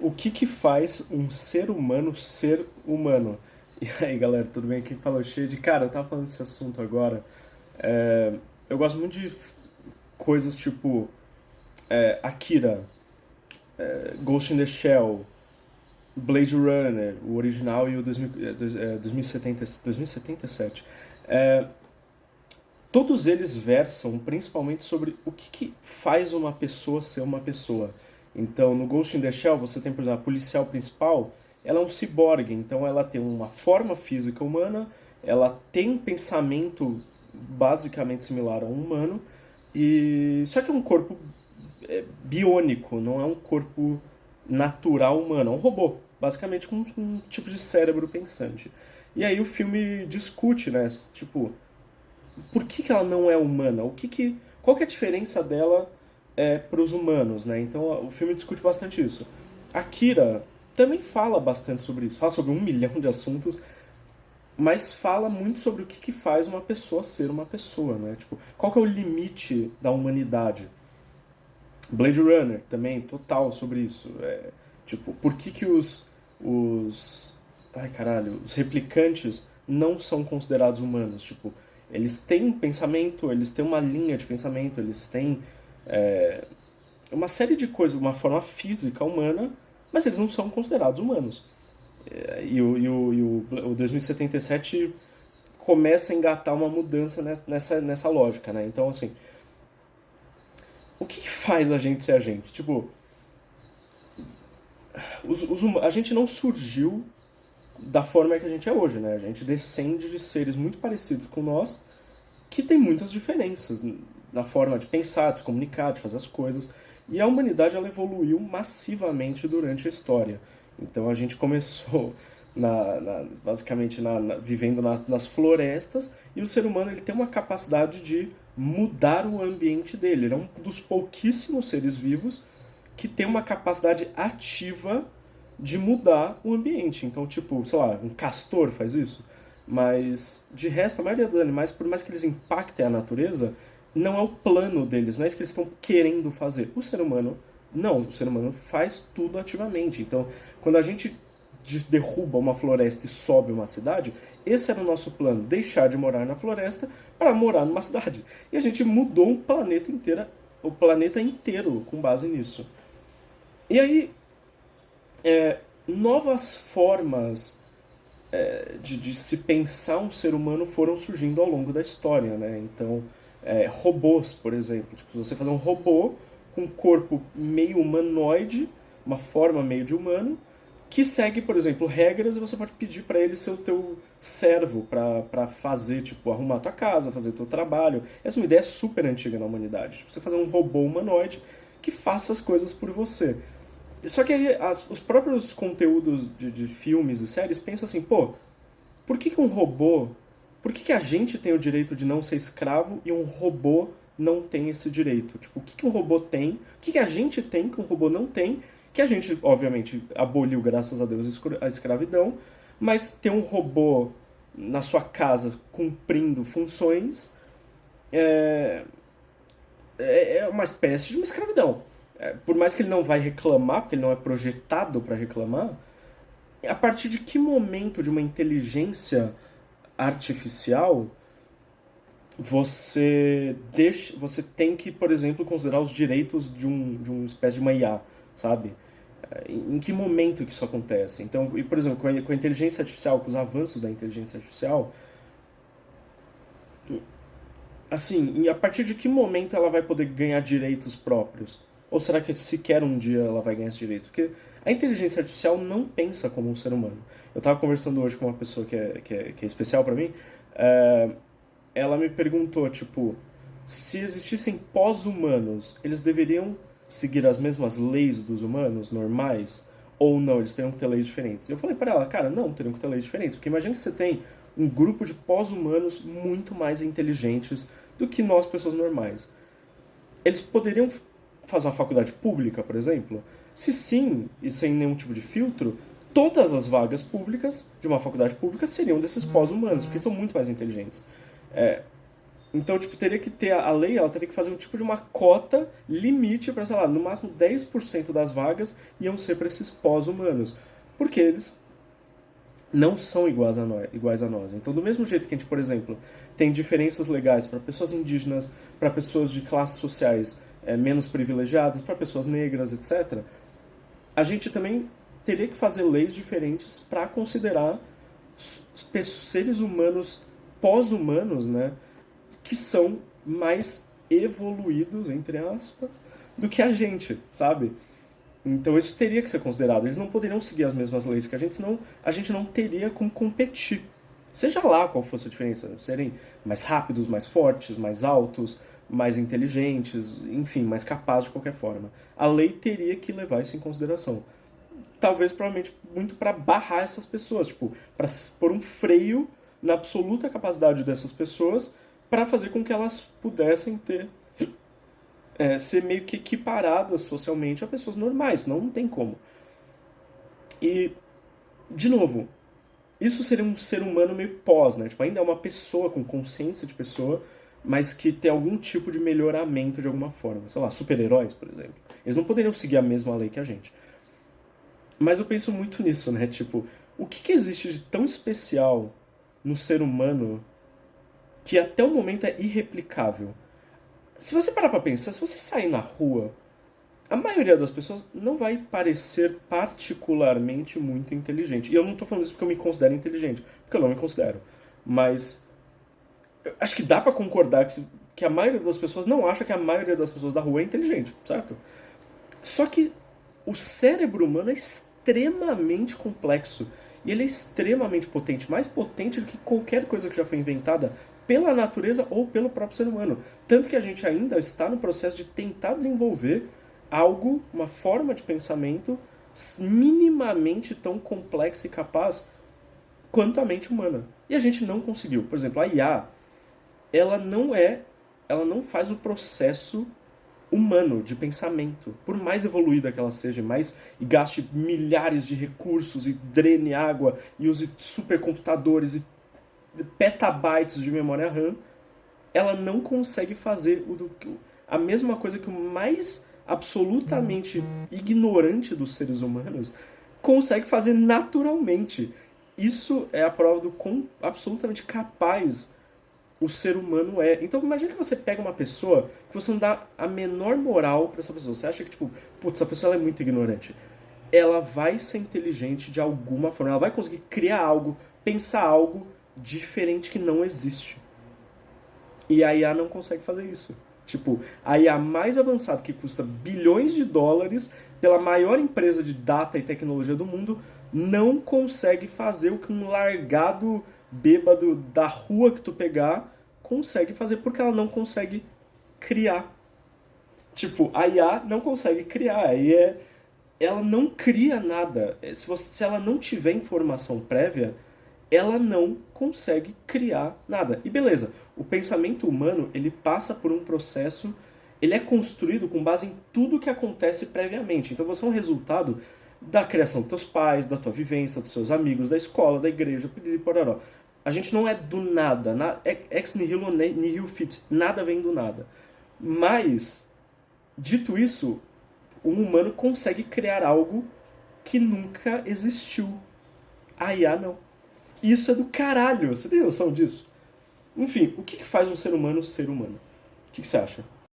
O que que faz um ser humano ser humano? E aí, galera, tudo bem? Quem falou cheio de... Cara, eu tava falando desse assunto agora. Eu gosto muito de coisas tipo Akira, Ghost in the Shell, Blade Runner, o original e o 2070, 2077. É, Todos eles versam principalmente sobre o que que faz uma pessoa ser uma pessoa. Então, no Ghost in the Shell, você tem, por exemplo, a policial principal, ela é um ciborgue, então ela tem uma forma física humana, ela tem um pensamento basicamente similar a um humano, e só que é um corpo biônico, não é um corpo natural humano, é um robô, basicamente com um tipo de cérebro pensante. E aí o filme discute, né, tipo, por que que ela não é humana? Qual que é a diferença dela para os humanos, né? Então o filme discute bastante isso. Akira também fala bastante sobre isso, fala sobre um milhão de assuntos, mas fala muito sobre o que que faz uma pessoa ser uma pessoa, né? Tipo, qual que é o limite da humanidade? Blade Runner também, total sobre isso. Tipo, por que que ai caralho, os replicantes não são considerados humanos? Tipo, eles têm pensamento, eles têm uma linha de pensamento, eles têm uma série de coisas, uma forma física humana, mas eles não são considerados humanos. O 2077 começa a engatar uma mudança nessa lógica, né? Então, assim, o que faz a gente ser a gente? Tipo, a gente não surgiu da forma que a gente é hoje, né? A gente descende de seres muito parecidos com nós, que tem muitas diferenças na forma de pensar, de se comunicar, de fazer as coisas. E a humanidade ela evoluiu massivamente durante a história. Então a gente começou basicamente vivendo nas florestas, e o ser humano ele tem uma capacidade de mudar o ambiente dele. Ele é um dos pouquíssimos seres vivos que tem uma capacidade ativa de mudar o ambiente. Então, tipo, sei lá, um castor faz isso. Mas, de resto, a maioria dos animais, por mais que eles impactem a natureza, não é o plano deles, não é isso que eles estão querendo fazer. O ser humano, não. O ser humano faz tudo ativamente. Então, quando a gente derruba uma floresta e sobe uma cidade, esse era o nosso plano, deixar de morar na floresta para morar numa cidade. E a gente mudou o planeta inteiro com base nisso. E aí, novas formas de se pensar um ser humano foram surgindo ao longo da história, né? Então, robôs, por exemplo. Tipo, você fazer um robô com um corpo meio humanoide, uma forma meio de humano, que segue, por exemplo, regras, e você pode pedir para ele ser o teu servo para fazer, tipo, arrumar a tua casa, fazer teu trabalho. Essa é uma ideia super antiga na humanidade. Tipo, você fazer um robô humanoide que faça as coisas por você. Só que aí os próprios conteúdos de filmes e séries pensam assim, pô, por que que um robô... Por que que a gente tem o direito de não ser escravo e um robô não tem esse direito? Tipo, o que que um robô tem? O que que a gente tem que um robô não tem? Que a gente, obviamente, aboliu, graças a Deus, a escravidão, mas ter um robô na sua casa cumprindo funções é uma espécie de uma escravidão. Por mais que ele não vai reclamar, porque ele não é projetado para reclamar, a partir de que momento de uma inteligência artificial você tem que, por exemplo, considerar os direitos de uma espécie de uma IA, sabe? Em que momento que isso acontece? Então, e, por exemplo, com a inteligência artificial, com os avanços da inteligência artificial, assim, a partir de que momento ela vai poder ganhar direitos próprios? Ou será que sequer um dia ela vai ganhar esse direito? Porque a inteligência artificial não pensa como um ser humano. Eu estava conversando hoje com uma pessoa que é especial para mim. é, Ela me perguntou, tipo, se existissem pós-humanos, eles deveriam seguir as mesmas leis dos humanos normais? Ou não, eles teriam que ter leis diferentes? Eu falei para ela, cara, não, teriam que ter leis diferentes. Porque imagina que você tem um grupo de pós-humanos muito mais inteligentes do que nós, pessoas normais. Eles poderiam fazer uma faculdade pública, por exemplo? Se sim, e sem nenhum tipo de filtro, todas as vagas públicas de uma faculdade pública seriam desses pós-humanos, porque são muito mais inteligentes. Então, tipo, teria que ter a lei, ela teria que fazer um tipo de uma cota limite para, sei lá, no máximo 10% das vagas iam ser para esses pós-humanos. Porque eles não são iguais a nós. Então, do mesmo jeito que a gente, por exemplo, tem diferenças legais para pessoas indígenas, para pessoas de classes sociais menos privilegiadas, para pessoas negras, etc., a gente também teria que fazer leis diferentes para considerar seres humanos pós-humanos, né, que são mais evoluídos, entre aspas, do que a gente, sabe? Então isso teria que ser considerado. Eles não poderiam seguir as mesmas leis que a gente, senão a gente não teria como competir. Seja lá qual fosse a diferença, serem mais rápidos, mais fortes, mais altos, mais inteligentes, enfim, mais capazes de qualquer forma. A lei teria que levar isso em consideração. Talvez, provavelmente, muito para barrar essas pessoas, tipo, para pôr um freio na absoluta capacidade dessas pessoas para fazer com que elas pudessem ter ser meio que equiparadas socialmente a pessoas normais, não tem como. E, de novo, isso seria um ser humano meio pós, né? Tipo, ainda é uma pessoa com consciência de pessoa, mas que tem algum tipo de melhoramento de alguma forma. Sei lá, super-heróis, por exemplo. Eles não poderiam seguir a mesma lei que a gente. Mas eu penso muito nisso, né? Tipo, o que existe de tão especial no ser humano que até o momento é irreplicável? Se você parar pra pensar, se você sair na rua, a maioria das pessoas não vai parecer particularmente muito inteligente. E eu não tô falando isso porque eu me considero inteligente, porque eu não me considero. Mas eu acho que dá pra concordar que a maioria das pessoas não acha que a maioria das pessoas da rua é inteligente, certo? Só que o cérebro humano é extremamente complexo. E ele é extremamente potente, mais potente do que qualquer coisa que já foi inventada pela natureza ou pelo próprio ser humano. Tanto que a gente ainda está no processo de tentar desenvolver algo, uma forma de pensamento minimamente tão complexa e capaz quanto a mente humana. E a gente não conseguiu. Por exemplo, a IA, ela ela não faz o processo humano de pensamento. Por mais evoluída que ela seja, e gaste milhares de recursos e drene água e use supercomputadores e petabytes de memória RAM, ela não consegue fazer a mesma coisa que o mais absolutamente ignorante dos seres humanos consegue fazer naturalmente. Isso é a prova do quão absolutamente capaz o ser humano é. Então imagina que você pega uma pessoa que você não dá a menor moral pra essa pessoa. Você acha que, tipo, putz, essa pessoa ela é muito ignorante. Ela vai ser inteligente de alguma forma. Ela vai conseguir criar algo, pensar algo diferente que não existe. E a IA não consegue fazer isso. Tipo, a IA mais avançada, que custa bilhões de dólares, pela maior empresa de data e tecnologia do mundo, não consegue fazer o que um largado bêbado da rua que tu pegar consegue fazer, porque ela não consegue criar. Tipo, a IA não consegue criar. Ela não cria nada. Se ela não tiver informação prévia, ela não consegue criar nada. E beleza, o pensamento humano, ele passa por um processo, ele é construído com base em tudo que acontece previamente. Então você é um resultado da criação dos teus pais, da tua vivência, dos seus amigos, da escola, da igreja, pororó. A gente não é do nada, ex nihilo nihil fit, nada vem do nada. Mas, dito isso, um humano consegue criar algo que nunca existiu. A IA não. Isso é do caralho, você tem noção disso? Enfim, o que faz um ser humano ser humano? O que você acha?